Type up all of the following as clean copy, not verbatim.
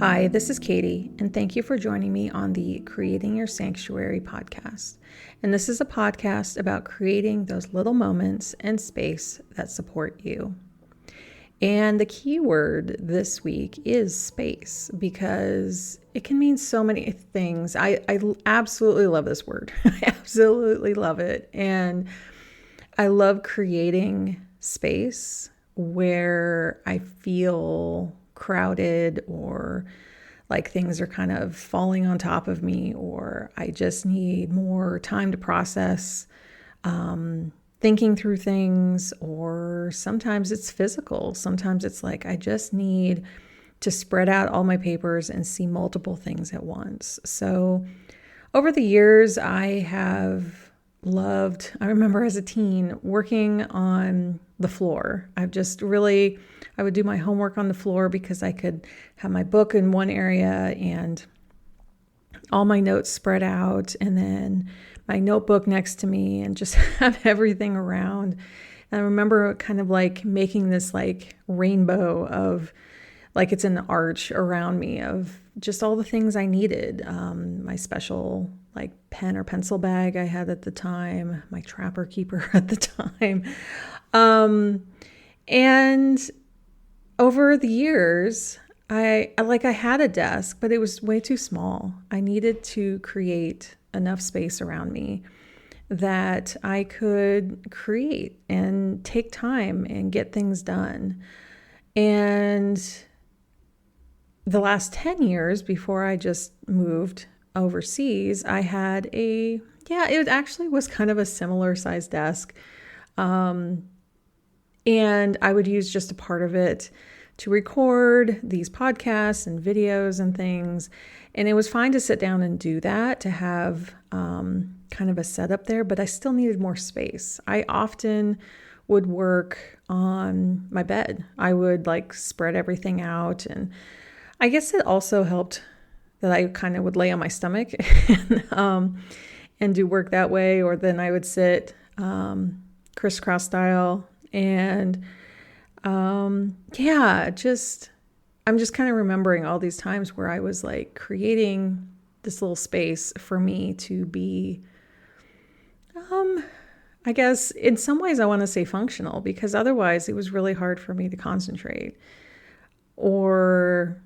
Hi, this is Katie, and thank you for joining me on the Creating Your Sanctuary podcast. And this is a podcast about creating those little moments and space that support you. And the key word this week is space because it can mean so many things. I absolutely love this word. I absolutely love it. And I love creating space where I feel crowded or like things are kind of falling on top of me, or I just need more time to process thinking through things, or sometimes it's physical. Sometimes it's like I just need to spread out all my papers and see multiple things at once. So over the years, I have loved, I remember as a teen working on the floor. I would do my homework on the floor because I could have my book in one area and all my notes spread out, and then my notebook next to me, and just have everything around. And I remember kind of like making this like rainbow of like it's an arch around me of just all the things I needed. My special like pen or pencil bag I had at the time, my Trapper Keeper at the time. And over the years, I had a desk, but it was way too small. I needed to create enough space around me that I could create and take time and get things done. And the last 10 years before I just moved overseas, I had it actually was kind of a similar size desk. And I would use just a part of it to record these podcasts and videos and things. And it was fine to sit down and do that, to have kind of a setup there, but I still needed more space. I often would work on my bed. I would like spread everything out. And I guess it also helped that I kind of would lay on my stomach and do work that way. Or then I would sit crisscross style. And I'm just kind of remembering all these times where I was like creating this little space for me to be, I guess in some ways I want to say functional, because otherwise it was really hard for me to concentrate, or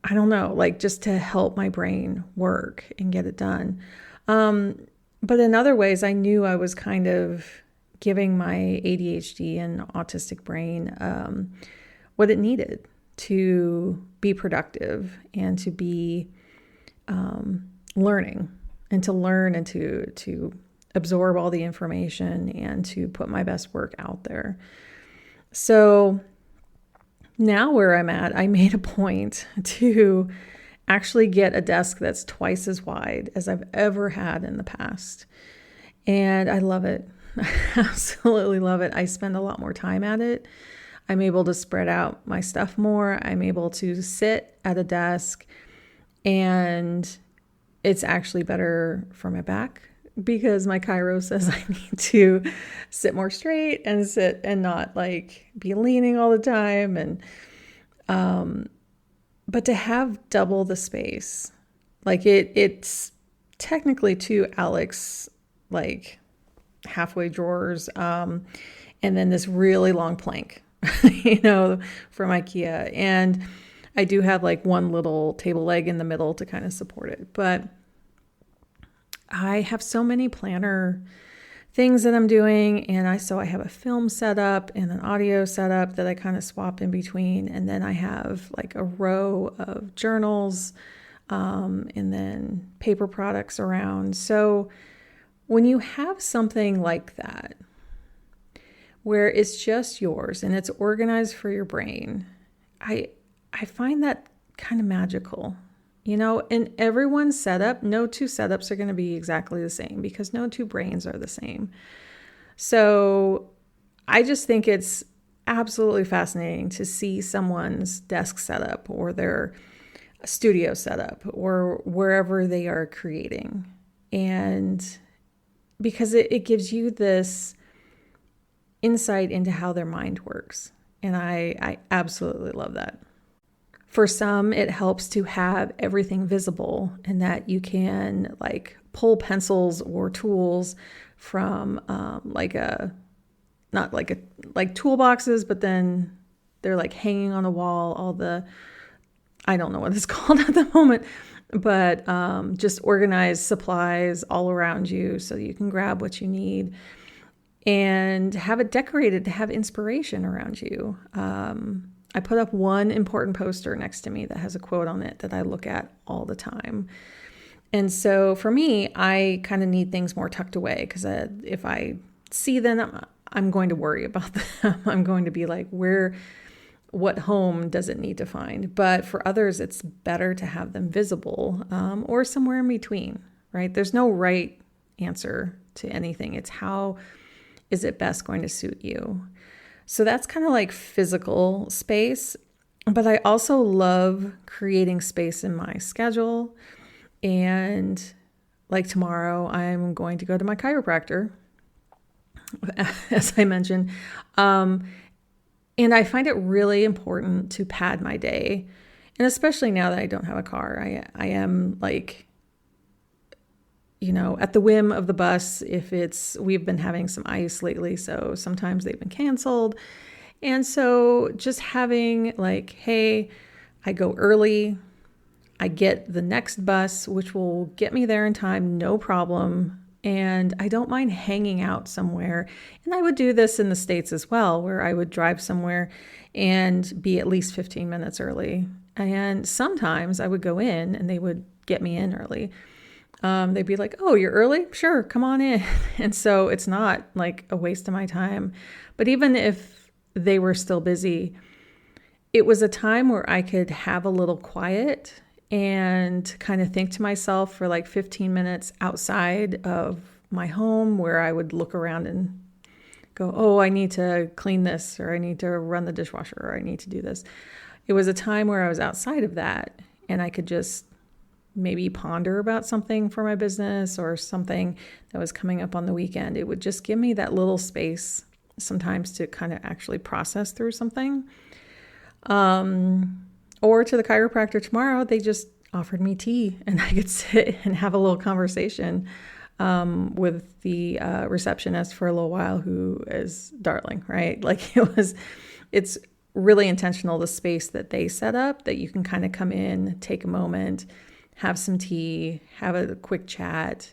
I don't know, like just to help my brain work and get it done. But in other ways, I knew I was kind of giving my ADHD and autistic brain what it needed to be productive and to be learning, and to learn and to absorb all the information and to put my best work out there. So now where I'm at, I made a point to actually get a desk that's twice as wide as I've ever had in the past. And I love it. I absolutely love it. I spend a lot more time at it. I'm able to spread out my stuff more. I'm able to sit at a desk, and it's actually better for my back because my chiro says I need to sit more straight and sit and not like be leaning all the time. And, but to have double the space, like it's technically two Alex, like halfway drawers, and then this really long plank, from IKEA. And I do have like one little table leg in the middle to kind of support it. But I have so many planner things that I'm doing. And I have a film setup and an audio setup that I kind of swap in between. And then I have like a row of journals, and then paper products around. So when you have something like that, where it's just yours and it's organized for your brain, I find that kind of magical. In everyone's setup, no two setups are going to be exactly the same because no two brains are the same. So I just think it's absolutely fascinating to see someone's desk setup or their studio setup or wherever they are creating. And because it gives you this insight into how their mind works. And I absolutely love that. For some, it helps to have everything visible and that you can like pull pencils or tools from not like toolboxes, but then they're like hanging on the wall, I don't know what it's called at the moment, but just organize supplies all around you so you can grab what you need and have it decorated to have inspiration around you. I put up one important poster next to me that has a quote on it that I look at all the time. And so for me, I kind of need things more tucked away because if I see them, I'm going to worry about them. I'm going to be like, what home does it need to find? But for others, it's better to have them visible or somewhere in between, right? There's no right answer to anything. It's how is it best going to suit you? So that's kind of like physical space. But I also love creating space in my schedule. And like tomorrow, I'm going to go to my chiropractor, as I mentioned. And I find it really important to pad my day. And especially now that I don't have a car, I am like, at the whim of the bus. We've been having some ice lately, so sometimes they've been canceled. And so just having like, hey, I go early, I get the next bus, which will get me there in time, no problem. And I don't mind hanging out somewhere. And I would do this in the States as well, where I would drive somewhere and be at least 15 minutes early. And sometimes I would go in and they would get me in early. They'd be like, oh, you're early? Sure, come on in. And so it's not like a waste of my time. But even if they were still busy, it was a time where I could have a little quiet and kind of think to myself for like 15 minutes outside of my home, where I would look around and go, oh, I need to clean this, or I need to run the dishwasher, or I need to do this. It was a time where I was outside of that and I could just maybe ponder about something for my business or something that was coming up on the weekend. It would just give me that little space sometimes to kind of actually process through something. Or to the chiropractor tomorrow, they just offered me tea and I could sit and have a little conversation with the receptionist for a little while, who is darling, right? Like it's really intentional, the space that they set up, that you can kind of come in, take a moment, have some tea, have a quick chat,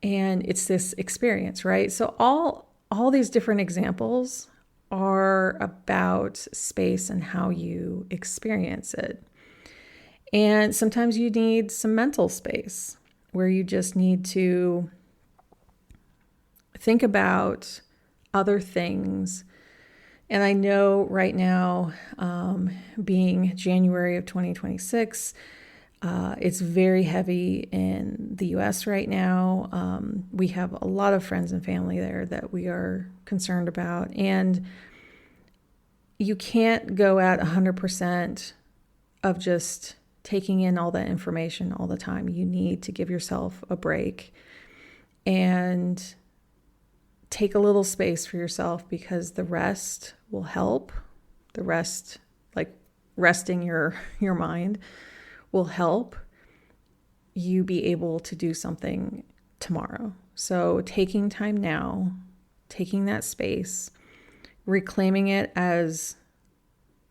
and it's this experience, right? So all these different examples are about space and how you experience it. And sometimes you need some mental space where you just need to think about other things. And I know right now, being January of 2026, it's very heavy in the US right now. We have a lot of friends and family there that we are concerned about. And you can't go at 100% of just taking in all that information all the time. You need to give yourself a break and take a little space for yourself, because the rest will help. The rest, like resting your mind, will help you be able to do something tomorrow. So taking time now, taking that space, reclaiming it as,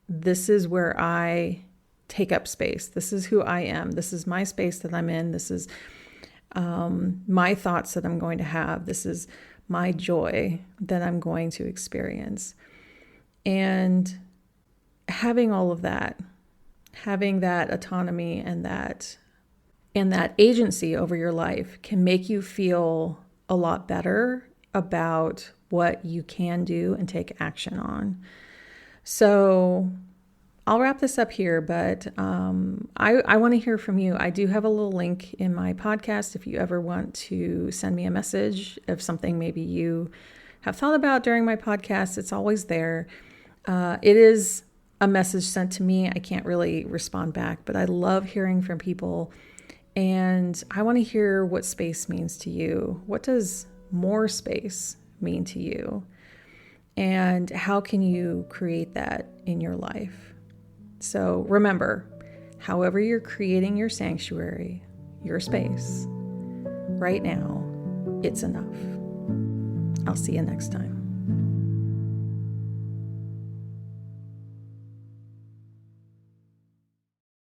this is where I take up space. This is who I am. This is my space that I'm in. This is my thoughts that I'm going to have. This is my joy that I'm going to experience. And having all of that, having that autonomy and that agency over your life can make you feel a lot better about what you can do and take action on. So I'll wrap this up here, but I want to hear from you. I do have a little link in my podcast if you ever want to send me a message of something maybe you have thought about during my podcast. It's always there. It is a message sent to me. I can't really respond back, but I love hearing from people. And I want to hear what space means to you. What does more space mean to you? And how can you create that in your life? So remember, however you're creating your sanctuary, your space, right now, it's enough. I'll see you next time.